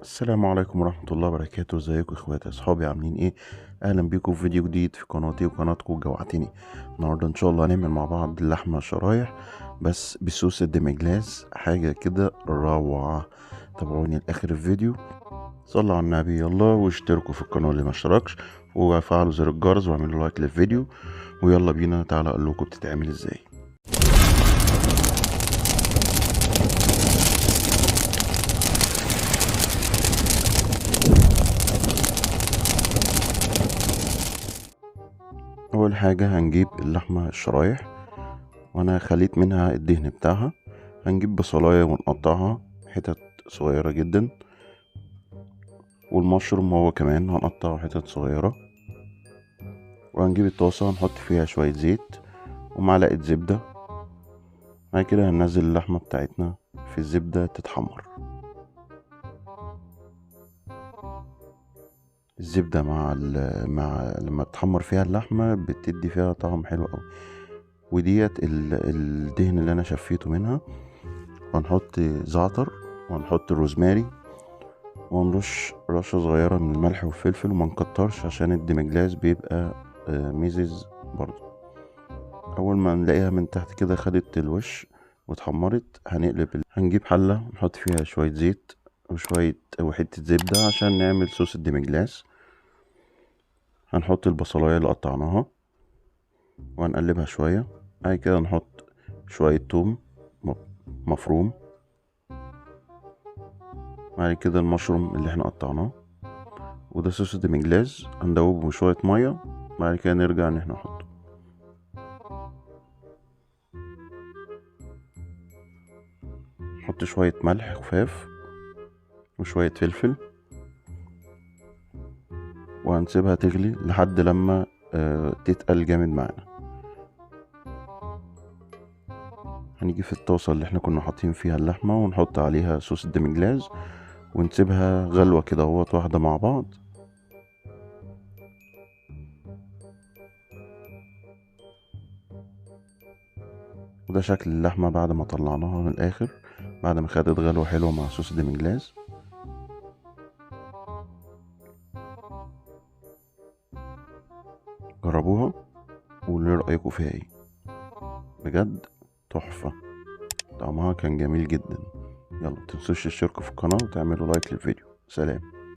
السلام عليكم ورحمة الله وبركاته. ازيكم اخواتي اصحابي عاملين ايه؟ اهلا بيكم في فيديو جديد في قناتي وقناتكم جوعتني. النهارده ان شاء الله هنعمل مع بعض اللحمة شرايح بس بصوص الدمجلاس، حاجة كده روعة. تابعوني لاخر الفيديو. صلوا على النبي يلا، واشتركوا في القناة اللي ما اشتركش، وفعلوا زر الجرس واعملوا لايك للفيديو. ويلا بينا، تعالى اقول لكم بتتعمل ازاي. اول حاجة هنجيب اللحمة الشرايح، وانا خليت منها الدهن بتاعها. هنجيب بصلاية ونقطعها حتت صغيرة جدا، والمشروم هو كمان هنقطعه حتت صغيرة. وهنجيب الطاسة نحط فيها شوية زيت ومعلقة زبدة. بعد كده هننزل اللحمة بتاعتنا في الزبدة تتحمر. الزبدة مع لما بتحمر فيها اللحمة بتدي فيها طعم حلو قوي. وديت الدهن اللي انا شفيته منها. وهنحط زعتر، وهنحط الروزماري، ونرش رشة صغيرة من الملح والفلفل، وما نكترش عشان الدمجلاس بيبقى ميزز برضو. اول ما نلاقيها من تحت كده خدت الوش واتحمرت، هنجيب حلة نحط فيها شوية زيت وحتة زبدة عشان نعمل صوص الدمجلاس. هنحط البصلاية اللي قطعناها وهنقلبها شوية. بعد كده نحط شوية توم مفروم. بعد كده المشروم اللي احنا قطعناه. وده صوص الدمجلاس هندوبه بشوية مية. بعد كده نرجع ان احنا نحط شوية ملح خفاف وشوية فلفل، وهنسيبها تغلي لحد لما تتقل جامد معانا. هنيجي في الطاسة اللي احنا كنا حاطين فيها اللحمة ونحط عليها صوص الدمجلاس، ونسيبها غلوة كده واحدة مع بعض. وده شكل اللحمة بعد ما طلعناها من الآخر، بعد ما خدت غلوة حلوة مع صوص الدمجلاس. جربوها وقولوا لي رأيكم فيها ايه. بجد تحفة، طعمها كان جميل جدا. يلا متنسوش تشتركوا في القناة وتعملوا لايك للفيديو. سلام.